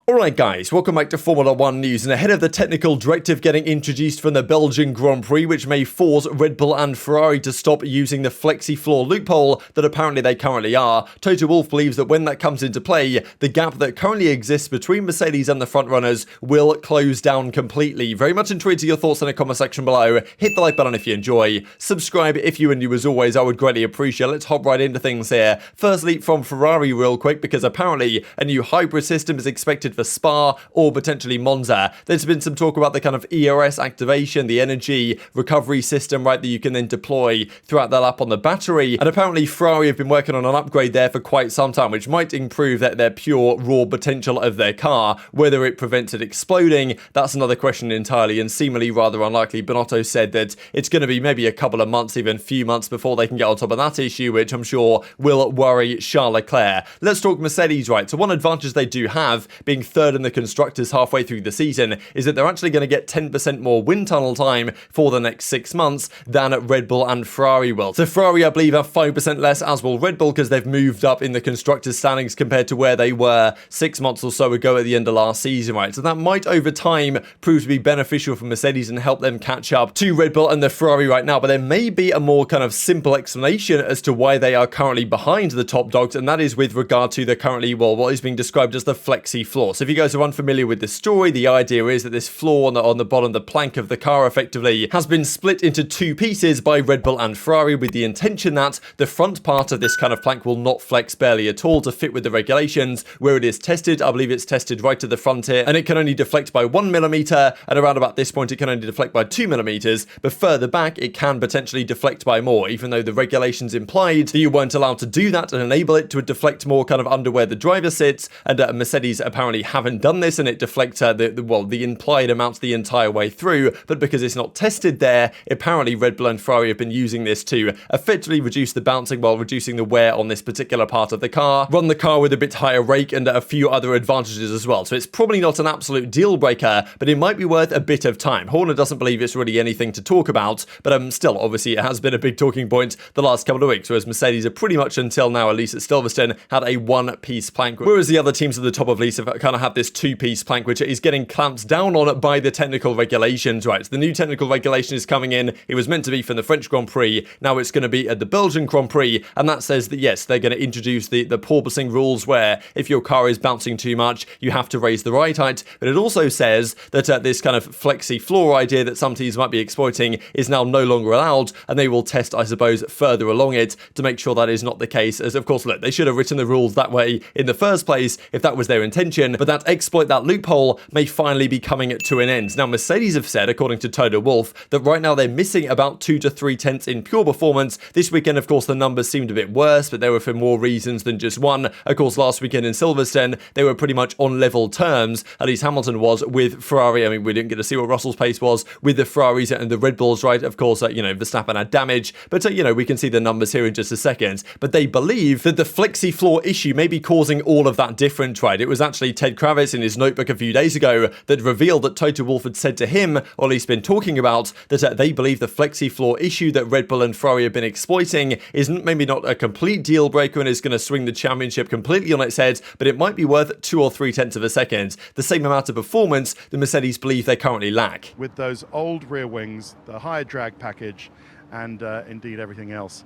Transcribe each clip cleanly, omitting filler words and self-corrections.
Alright guys, welcome back to Formula 1 news, and ahead of the technical directive getting introduced from the Belgian Grand Prix, which may force Red Bull and Ferrari to stop using the Flexi-Floor loophole that apparently they currently are, Toto Wolff believes that when that comes into play, the gap that currently exists between Mercedes and the frontrunners will close down completely. Very much intrigued to your thoughts in the comment section below. Hit the like button if you enjoy. Subscribe if you are new as always, I would greatly appreciate it. Let's hop right into things here. Firstly, from Ferrari real quick, because apparently a new hybrid system is expected for Spa or potentially Monza. There's been some talk about the kind of ERS activation, the energy recovery system, right, that you can then deploy throughout the lap on the battery. And apparently Ferrari have been working on an upgrade there for quite some time, which might improve their pure raw potential of their car. Whether it prevents it exploding, that's another question entirely, and seemingly rather unlikely. Binotto said that it's going to be maybe a couple of months, even a few months before they can get on top of that issue, which I'm sure will worry Charles Leclerc. Let's talk Mercedes, right? So one advantage they do have, being third in the constructors halfway through the season, is that they're actually going to get 10% more wind tunnel time for the next 6 months than Red Bull and Ferrari will. So Ferrari, I believe, have 5% less, as will Red Bull, because they've moved up in the constructors standings compared to where they were 6 months or so ago at the end of last season, right? So that might over time prove to be beneficial for Mercedes and help them catch up to Red Bull and the Ferrari right now. But there may be a more kind of simple explanation as to why they are currently behind the top dogs, and that is with regard to the currently, well, what is being described as the Flexi-Floor. So if you guys are unfamiliar with this story, the idea is that this floor on the bottom, the plank of the car effectively, has been split into two pieces by Red Bull and Ferrari, with the intention that the front part of this kind of plank will not flex barely at all to fit with the regulations. Where it is tested, I believe it's tested right to the front here, and it can only deflect by 1mm, and around about this point it can only deflect by 2mm, but further back it can potentially deflect by more, even though the regulations implied that you weren't allowed to do that and enable it to deflect more kind of under where the driver sits, and Mercedes apparently haven't done this, and it deflects the implied amount the entire way through. But because it's not tested there, apparently Red Bull and Ferrari have been using this to effectively reduce the bouncing while reducing the wear on this particular part of the car, run the car with a bit higher rake, and a few other advantages as well. So it's probably not an absolute deal breaker, but it might be worth a bit of time. Horner doesn't believe it's really anything to talk about, but still, obviously it has been a big talking point the last couple of weeks, whereas Mercedes are pretty much, until now, at least at Silverstone, had a one-piece plank, whereas the other teams at the top of least have kind of had this two-piece plank, which is getting clamped down on by the technical regulations, right? So the new technical regulation is coming in. It was meant to be from the French Grand Prix. Now it's going to be at the Belgian Grand Prix, and that says that, yes, they're going to introduce the porpoising rules, where if your car is bouncing too much, you have to raise the ride height. But it also says that this kind of flexi-floor idea that some teams might be exploiting is now no longer allowed, and they will test, I suppose, further along it to make sure that is not the case. As of course, look, they should have written the rules that way in the first place if that was their intention, but that exploit, that loophole, may finally be coming to an end. Now, Mercedes have said, according to Toto Wolff, that right now they're missing about 2 to 3 tenths in pure performance. This weekend, of course, the numbers seemed a bit worse, but they were for more reasons than just one. Of course, last weekend in Silverstone, they were pretty much on level terms, at least Hamilton was, with Ferrari. I mean, we didn't get to see what Russell's pace was with the Ferraris and the Red Bulls, right? Of course, Verstappen had damage, but, we can see the numbers here in just a second. But they believe that the Flexi-Floor issue may be causing all of that difference, right? It was actually Ted Kravitz in his notebook a few days ago that revealed that Toto Wolff had said to him, or at least been talking about, that they believe the Flexi-Floor issue that Red Bull and Ferrari have been exploiting is maybe not a complete deal breaker and is going to swing the championship completely on its head, but it might be worth 2 or 3 tenths of a second, the same amount of performance the Mercedes believe they currently lack. With those old rear wings, the higher drag package, and indeed everything else,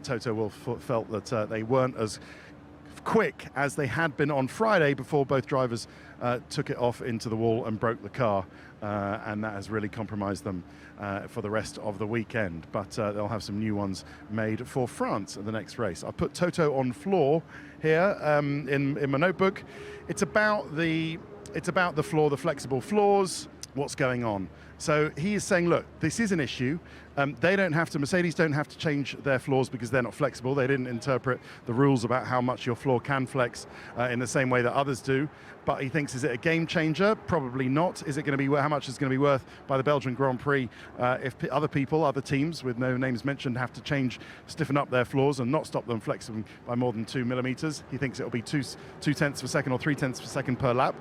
Toto Wolff felt that they weren't as quick as they had been on Friday before both drivers took it off into the wall and broke the car, and that has really compromised them for the rest of the weekend. But they'll have some new ones made for France at the next race. I've put Toto on floor here in my notebook. It's about the floor, the flexible floors, what's going on. So he is saying, look, this is an issue. Mercedes don't have to change their floors because they're not flexible. They didn't interpret the rules about how much your floor can flex in the same way that others do. But he thinks, is it a game changer? Probably not. Is it going to be, how much is it going to be worth by the Belgian Grand Prix if other teams with no names mentioned have to stiffen up their floors and not stop them flexing by more than 2mm? He thinks it'll be 2 tenths of a second or 3 tenths of a second per lap.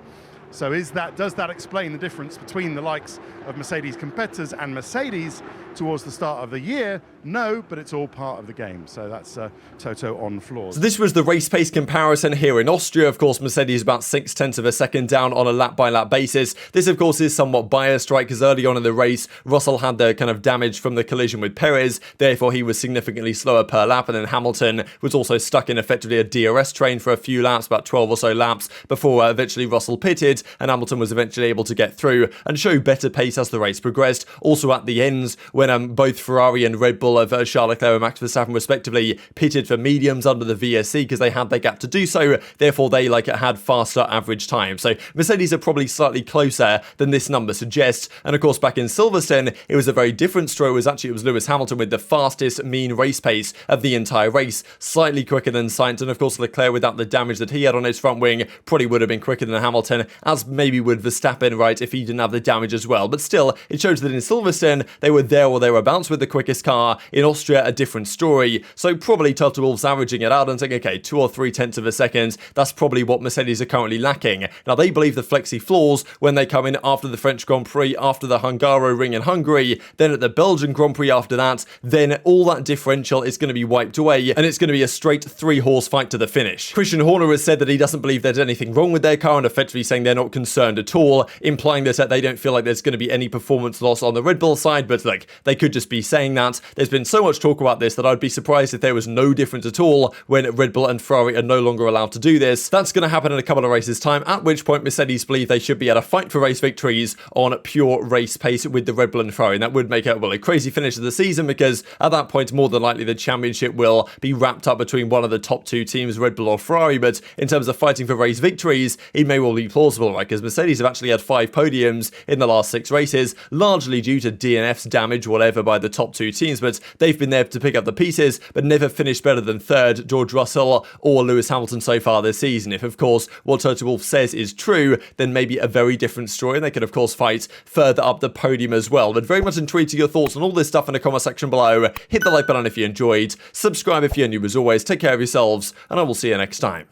So does that explain the difference between the likes of Mercedes competitors and Mercedes towards the start of the year? No, but it's all part of the game. So that's Toto on floors. So this was the race pace comparison here in Austria. Of course, Mercedes about 0.6 of a second down on a lap-by-lap basis. This, of course, is somewhat biased, right? Because early on in the race, Russell had the kind of damage from the collision with Perez. Therefore, he was significantly slower per lap. And then Hamilton was also stuck in effectively a DRS train for a few laps, about 12 or so laps, before eventually Russell pitted. And Hamilton was eventually able to get through and show better pace as the race progressed. Also at the ends, when both Ferrari and Red Bull of Charles Leclerc and Max Verstappen respectively pitted for mediums under the VSC because they had their gap to do so. Therefore, they had faster average time. So Mercedes are probably slightly closer than this number suggests. And of course, back in Silverstone, it was a very different story. It was Lewis Hamilton with the fastest mean race pace of the entire race, slightly quicker than Sainz. And of course, Leclerc, without the damage that he had on his front wing, probably would have been quicker than Hamilton, as maybe would Verstappen, right, if he didn't have the damage as well. But still, it shows that in Silverstone, they were there or thereabouts with the quickest car. In Austria, a different story. So probably Toto Wolff's averaging it out and saying, okay, 2 or 3 tenths of a second, that's probably what Mercedes are currently lacking. Now, they believe the Flexi-Floors, when they come in after the French Grand Prix, after the Hungaroring in Hungary, then at the Belgian Grand Prix after that, then all that differential is going to be wiped away, and it's going to be a straight 3-horse fight to the finish. Christian Horner has said that he doesn't believe there's anything wrong with their car, and effectively saying they're not concerned at all, implying that they don't feel like there's going to be any performance loss on the Red Bull side, but they could just be saying that. There's been so much talk about this that I'd be surprised if there was no difference at all when Red Bull and Ferrari are no longer allowed to do this. That's going to happen in a couple of races' time, at which point Mercedes believe they should be able to fight for race victories on pure race pace with the Red Bull and Ferrari, and that would make it, a crazy finish of the season, because at that point, more than likely, the championship will be wrapped up between one of the top 2 teams, Red Bull or Ferrari. But in terms of fighting for race victories, it may well be plausible, right? Because Mercedes have actually had 5 podiums in the last 6 races, largely due to DNF's damage, whatever, by the top 2 teams, but they've been there to pick up the pieces, but never finished better than 3rd, George Russell or Lewis Hamilton so far this season. If, of course, what Toto Wolff says is true, then maybe a very different story, and they could, of course, fight further up the podium as well. But very much intrigued to your thoughts on all this stuff in the comment section below. Hit the like button if you enjoyed, subscribe if you're new as always, take care of yourselves, and I will see you next time.